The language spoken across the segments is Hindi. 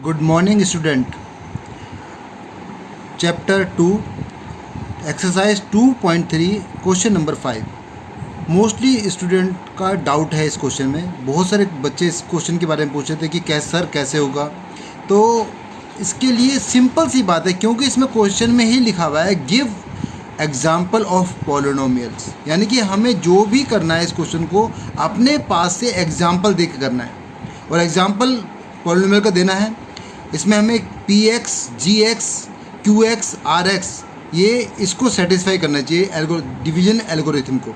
Good morning student. Chapter 2 exercise 2.3 question number 5। Mostly student का डाउट है इस क्वेश्चन में। बहुत सारे बच्चे इस क्वेश्चन के बारे में पूछ रहे थे कि सर कैसे होगा। तो इसके लिए सिंपल सी बात है, क्योंकि इसमें क्वेश्चन में ही लिखा हुआ है गिव एग्जाम्पल ऑफ पॉलिनोमियल्स, यानी कि हमें जो भी करना है इस क्वेश्चन को अपने पास से एग्जाम्पल दे के करना है। और एग्जाम्पल पॉलिनोमियल का देना है। इसमें हमें p x, g x, q x, r x, ये इसको सेटिस्फाई करना चाहिए डिवीजन एल्गोरिथम को।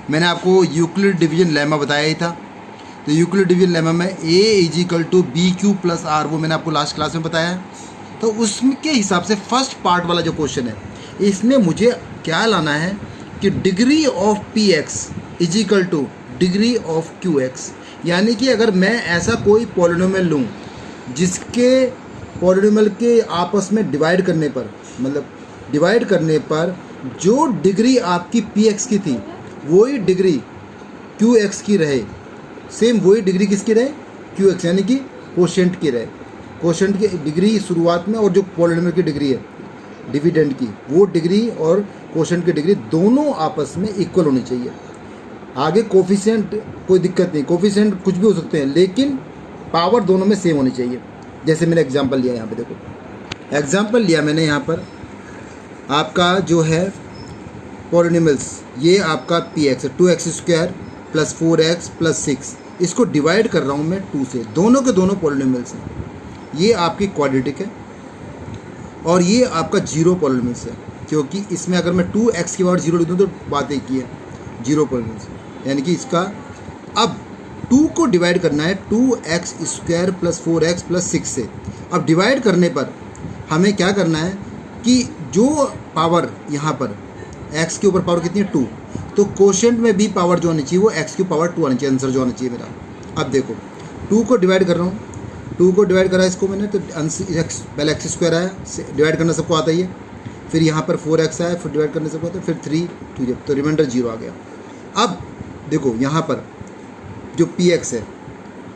मैंने आपको यूक्लिड डिवीजन लेमा बताया ही था। तो यूक्लिड डिवीजन लेमा में A is equal to B Q plus R, वो मैंने आपको लास्ट क्लास में बताया है। तो उसके हिसाब से फर्स्ट पार्ट वाला जो क्वेश्चन है, इसमें मुझे क्या लाना है कि degree of P x is equal to degree of q x. यानी कि अगर मैं ऐसा कोई पॉलिनोमियल लूँ जिसके पॉलिनोमियल के आपस में डिवाइड करने पर, मतलब डिवाइड करने पर जो डिग्री आपकी पी एक्स की थी वही डिग्री क्यू एक्स की रहे, सेम वही डिग्री किसकी रहे, क्यू एक्स, यानी कि कोशेंट की रहे। कोशेंट की डिग्री शुरुआत में और जो पॉलिनोमियल की डिग्री है डिविडेंड की, वो डिग्री और कोशेंट की डिग्री दोनों आपस में इक्वल होनी चाहिए। आगे कोफिशिएंट कोई दिक्कत नहीं, कोफिशिएंट कुछ भी हो सकते हैं, लेकिन पावर दोनों में सेम होनी चाहिए। जैसे मैंने एग्जांपल लिया, यहाँ पे देखो एग्जांपल लिया मैंने, यहाँ पर आपका जो है पॉलिनोमियल्स, ये आपका पी एक्स है 2x² प्लस 4x प्लस 6, इसको डिवाइड कर रहा हूँ मैं 2 से। दोनों के दोनों पॉलिनोमियल्स हैं। ये आपकी क्वाड्रेटिक है और ये आपका जीरो पॉलिनोमियल्स है, क्योंकि इसमें अगर मैं 2x की पावर 0 लिख दूँ तो बात एक ही है, जीरो पॉलिनोमियल्स। यानी कि इसका अब 2 को डिवाइड करना है 2x² प्लस 4x प्लस 6 से। अब डिवाइड करने पर हमें क्या करना है कि जो पावर यहाँ पर x के ऊपर पावर कितनी है 2, तो कोशेंट में भी पावर जो आनी चाहिए वो x की पावर 2 आनी चाहिए, आंसर जो आना चाहिए मेरा। अब देखो 2 को डिवाइड कर रहा हूँ, 2 को डिवाइड करा इसको मैंने, तो पहले x² आया, डिवाइड करना सबको आता ही है। फिर यहाँ पर 4x आया, फिर डिवाइड करने सबको आता है, फिर 3 2, तो रिमाइंडर 0 आ गया। अब देखो यहाँ पर जो पी एक्स है,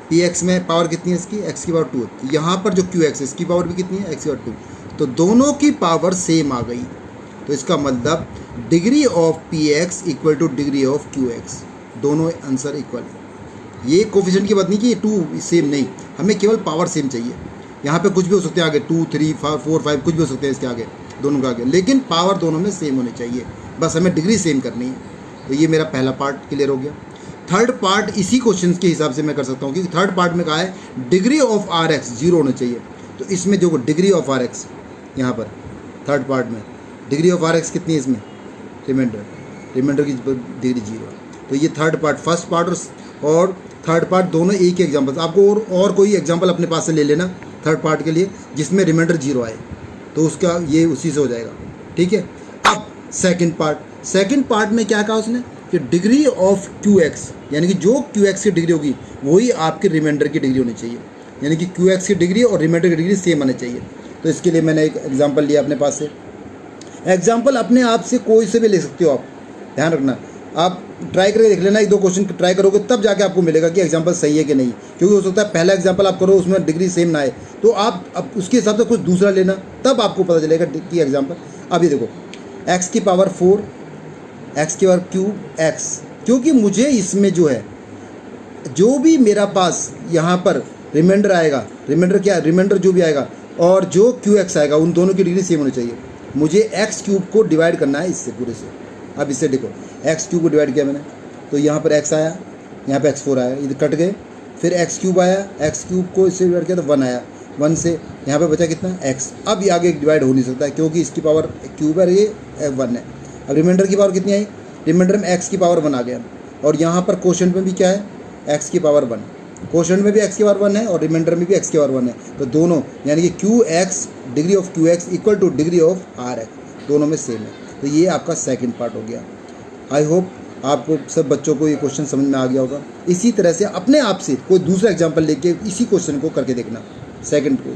पी एक्स में पावर कितनी है इसकी, x की पावर 2। यहाँ पर जो क्यू एक्स है, इसकी पावर भी कितनी है, x की पावर 2। तो दोनों की पावर सेम आ गई। तो इसका मतलब degree of P x equal to degree of q x, दोनों आंसर इक्वल है। ये कोफिशिएंट की बात नहीं कि 2 सेम नहीं, हमें केवल पावर सेम चाहिए। यहाँ पे कुछ भी हो सकते हैं आगे, 2 3 4 5 कुछ भी हो सकते हैं इसके आगे, दोनों के आगे, लेकिन पावर दोनों में सेम होनी चाहिए, बस हमें डिग्री सेम करनी है। तो ये मेरा पहला पार्ट क्लियर हो गया। थर्ड पार्ट इसी क्वेश्चन के हिसाब से मैं कर सकता हूँ, क्योंकि थर्ड पार्ट में कहा है डिग्री ऑफ आर एक्स 0 होना चाहिए। तो इसमें जो डिग्री ऑफ आर एक्स, यहाँ पर थर्ड पार्ट में डिग्री ऑफ आर एक्स कितनी है, इसमें रिमाइंडर की डिग्री 0 है। तो ये थर्ड पार्ट, फर्स्ट पार्ट और थर्ड पार्ट दोनों एक ही एग्जाम्पल। आपको और कोई एग्जाम्पल अपने पास से ले लेना थर्ड पार्ट के लिए जिसमें रिमाइंडर 0 आए, तो उसका ये उसी से हो जाएगा, ठीक है। अब सेकंड पार्ट में क्या कहा उसने कि डिग्री ऑफ क्यू एक्स, यानी कि जो क्यू एक्स की डिग्री होगी वही आपके रिमाइंडर की डिग्री होनी चाहिए, यानी कि क्यू एक्स की डिग्री और रिमाइंडर की डिग्री सेम आनी चाहिए। तो इसके लिए मैंने एक एग्जांपल लिया अपने पास से। एग्जांपल अपने आप से कोई से भी ले सकते हो आप, ध्यान रखना। आप ट्राई करके देख लेना, 1-2 क्वेश्चन ट्राई करोगे तब जाके आपको मिलेगा कि एग्जांपल सही है कि नहीं, क्योंकि हो सकता है पहला एग्जांपल आप करो उसमें डिग्री सेम ना आए, तो आप अब उसके हिसाब से कुछ दूसरा लेना, तब आपको पता चलेगा कि एग्जांपल। अभी देखो x की पावर 4, x की पावर क्यूब x, क्योंकि मुझे इसमें जो है जो भी मेरा पास यहाँ पर रिमाइंडर आएगा, रिमाइंडर क्या है, रिमाइंडर जो भी आएगा और जो क्यू एक्स आएगा उन दोनों की डिग्री सेम होनी चाहिए। मुझे एक्स क्यूब को डिवाइड करना है इससे पूरे से। अब इससे देखो एक्स क्यूब को डिवाइड किया मैंने, तो यहाँ पर x आया, यहाँ पे x4 आया, इधर कट गए। फिर एक्स क्यूब आया, एक्स क्यूब को इससे डिवाइड किया तो 1 आया, 1 से यहाँ पे बचा कितना x। अब ये आगे डिवाइड हो नहीं सकता है क्योंकि इसकी पावर क्यूब है, ये 1 है। अब रिमाइंडर की पावर कितनी आई, रिमाइंडर में x की पावर 1 आ गया, और यहाँ पर क्वोशेंट में भी क्या है, x की पावर 1, क्वोशेंट में भी x की पावर 1 है और रिमाइंडर में भी x की पावर 1 है। तो दोनों यानी कि q x, degree of q x equal to degree of r x, दोनों में सेम है। तो ये आपका सेकंड पार्ट हो गया। आई होप आपको सब बच्चों को ये क्वेश्चन समझ में आ गया होगा। इसी तरह से अपने आप से कोई दूसरा एग्जाम्पल लेके इसी क्वेश्चन को करके देखना, सेकंड को।